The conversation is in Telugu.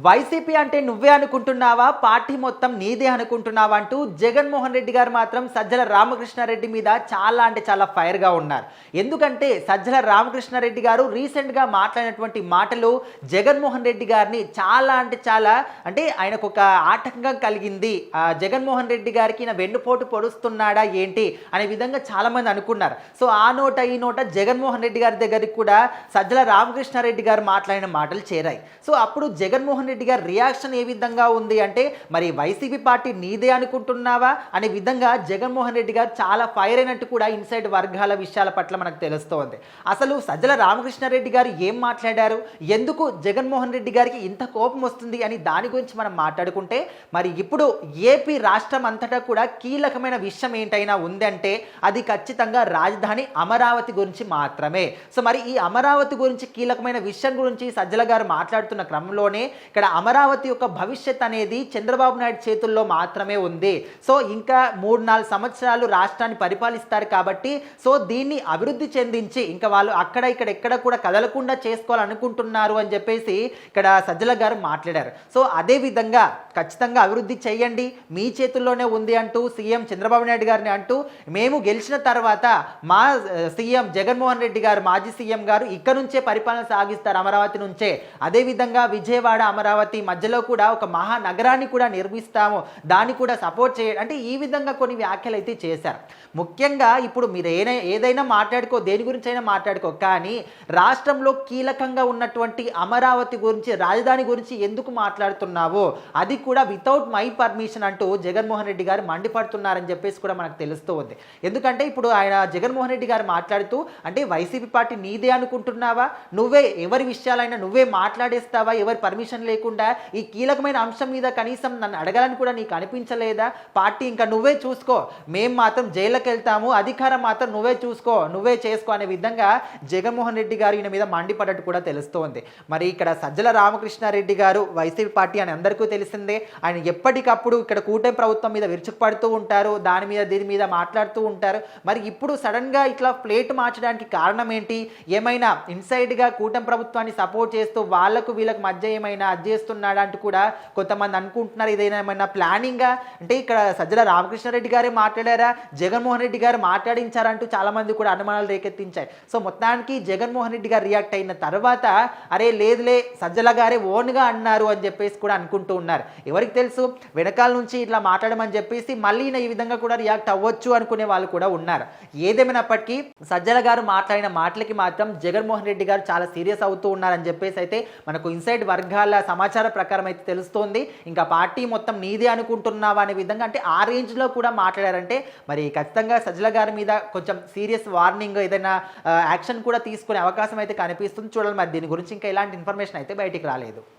వైసీపీ అంటే నువ్వే అనుకుంటున్నావా, పార్టీ మొత్తం నీదే అనుకుంటున్నావా అంటూ జగన్మోహన్ రెడ్డి గారు మాత్రం సజ్జల రామకృష్ణారెడ్డి మీద చాలా అంటే చాలా ఫైర్గా ఉన్నారు. ఎందుకంటే సజ్జల రామకృష్ణారెడ్డి గారు రీసెంట్గా మాట్లాడినటువంటి మాటలు జగన్మోహన్ రెడ్డి గారిని చాలా అంటే చాలా అంటే ఆయనకు ఒక ఆటంకం కలిగింది. జగన్మోహన్ రెడ్డి గారికి ఈయన వెన్నుపోటు పొడుస్తున్నాడా ఏంటి అనే విధంగా చాలామంది అనుకున్నారు. సో ఆ నోట ఈ నోట జగన్మోహన్ రెడ్డి గారి దగ్గరికి కూడా సజ్జల రామకృష్ణారెడ్డి గారు మాట్లాడిన మాటలు చేరాయి. సో అప్పుడు జగన్మోహన్ రెడ్డి గారి రియాక్షన్ ఏ విధంగా ఉంది అంటే, మరి వైసీపీ పార్టీ నీదే అనుకుంటున్నావా అనే విధంగా జగన్మోహన్ రెడ్డి గారు చాలా ఫైర్ అయినట్టు కూడా ఇన్సైడ్ వర్గాల విషయాల పట్ల మనకు తెలుస్తోంది. అసలు సజ్జల రామకృష్ణారెడ్డి గారు ఏం మాట్లాడారు, ఎందుకు జగన్మోహన్ రెడ్డి గారికి ఇంత కోపం వస్తుంది అని దాని గురించి మనం మాట్లాడుకుంటే, మరి ఇప్పుడు ఏపీ రాష్ట్రం అంతటా కూడా కీలకమైన విషయం ఏంటైనా ఉందంటే అది ఖచ్చితంగా రాజధాని అమరావతి గురించి మాత్రమే. సో మరి ఈ అమరావతి గురించి కీలకమైన విషయం గురించి సజ్జల గారు మాట్లాడుతున్న క్రమంలోనే ఇక్కడ అమరావతి యొక్క భవిష్యత్ అనేది చంద్రబాబు నాయుడు చేతుల్లో మాత్రమే ఉంది. సో ఇంకా 3-4 సంవత్సరాలు రాష్ట్రాన్ని పరిపాలిస్తారు కాబట్టి సో దీన్ని అభివృద్ధి చెందించి ఇంకా వాళ్ళు అక్కడ ఇక్కడ ఎక్కడ కూడా కదలకుండా చేసుకోవాలనుకుంటున్నారు అని చెప్పేసి ఇక్కడ సజ్జల గారు మాట్లాడారు. సో అదే విధంగా ఖచ్చితంగా అభివృద్ధి చేయండి, మీ చేతుల్లోనే ఉంది అంటూ సీఎం చంద్రబాబు నాయుడు గారిని అంటూ, మేము గెలిచిన తర్వాత మా సీఎం జగన్మోహన్ రెడ్డి గారు మాజీ సీఎం గారు ఇక్కడ నుంచే పరిపాలన సాగిస్తారు అమరావతి నుంచే. అదేవిధంగా విజయవాడ అమరావతి మధ్యలో కూడా ఒక మహానగరాన్ని కూడా నిర్మిస్తాము, దాన్ని కూడా సపోర్ట్ అంటే ఈ విధంగా కొన్ని వ్యాఖ్యలు అయితే చేశారు. ముఖ్యంగా ఇప్పుడు మీరు ఏదైనా మాట్లాడుకో, దేని గురించి అయినా మాట్లాడుకో, కానీ రాష్ట్రంలో కీలకంగా ఉన్నటువంటి అమరావతి గురించి, రాజధాని గురించి ఎందుకు మాట్లాడుతున్నావో అది కూడా వితౌట్ మై పర్మిషన్ అంటూ జగన్మోహన్ రెడ్డి గారు మండిపడుతున్నారని చెప్పేసి కూడా మనకు తెలుస్తూ ఉంది. ఎందుకంటే ఇప్పుడు ఆయన జగన్మోహన్ రెడ్డి గారు మాట్లాడుతూ, అంటే వైసీపీ పార్టీ నీదే అనుకుంటున్నావా, నువ్వే ఎవరి విషయాలైనా నువ్వే మాట్లాడేస్తావా ఎవరి పర్మిషన్ లేకుండా, ఈ కీలకమైన అంశం మీద కనీసం నన్ను అడగాలని కూడా నీకు అనిపించలేదా, పార్టీ ఇంకా నువ్వే చూసుకో, మేము మాత్రం జైలుకి వెళ్తాము, అధికారం మాత్రం నువ్వే చూసుకో, నువ్వే చేసుకో అనే విధంగా జగన్మోహన్ రెడ్డి గారు ఈయన మీద మండిపడ్డట్టు కూడా తెలుస్తోంది. మరి ఇక్కడ సజ్జల రామకృష్ణారెడ్డి గారు వైసీపీ పార్టీ అని అందరికీ తెలిసిందే. ఆయన ఎప్పటికప్పుడు ఇక్కడ కూటమి ప్రభుత్వం మీద విరుచుకుపడుతూ ఉంటారు, దాని మీద దీని మీద మాట్లాడుతూ ఉంటారు. మరి ఇప్పుడు సడన్గా ఇట్లా ప్లేట్ మార్చడానికి కారణం ఏంటి, ఏమైనా ఇన్సైడ్గా కూటమి ప్రభుత్వాన్ని సపోర్ట్ చేస్తూ వాళ్ళకు వీళ్ళకు మధ్య ఏమైనా చేస్తున్నాడా అంటూ కూడా కొంతమంది అనుకుంటున్నారు. ఇదేనా ఏమైనా ప్లానింగా, అంటే ఇక్కడ సజ్జల రామకృష్ణారెడ్డి గారే మాట్లాడారా, జగన్మోహన్ రెడ్డి గారు మాట్లాడించారంటూ చాలా మంది కూడా అనుమానాలు రేకెత్తించాయి. సో మొత్తానికి జగన్మోహన్ రెడ్డి గారు రియాక్ట్ అయిన తర్వాత అరే లేదులే సజ్జల గారే ఓన్గా అన్నారు అని చెప్పేసి కూడా అనుకుంటూ ఉన్నారు. ఎవరికి తెలుసు, వెనకాల నుంచి ఇట్లా మాట్లాడమని చెప్పేసి మళ్ళీ ఈ విధంగా కూడా రియాక్ట్ అవ్వచ్చు అనుకునే వాళ్ళు కూడా ఉన్నారు. ఏదేమైనప్పటికీ సజ్జల గారు మాట్లాడిన మాటలకి మాత్రం జగన్మోహన్ రెడ్డి గారు చాలా సీరియస్ అవుతూ ఉన్నారని చెప్పేసి అయితే మనకు ఇన్సైడ్ వర్గాల సమాచార ప్రకారం అయితే తెలుస్తోంది. ఇంకా పార్టీ మొత్తం నీదే అనుకుంటున్నావా అనే విధంగా, అంటే ఆ రేంజ్లో కూడా మాట్లాడారంటే మరి ఖచ్చితంగా సజ్జల గారి మీద కొంచెం సీరియస్ వార్నింగ్, ఏదైనా యాక్షన్ కూడా తీసుకునే అవకాశం అయితే కనిపిస్తుంది. చూడాలి మరి దీని గురించి ఇంకా ఎలాంటి ఇన్ఫర్మేషన్ అయితే బయటికి రాలేదు.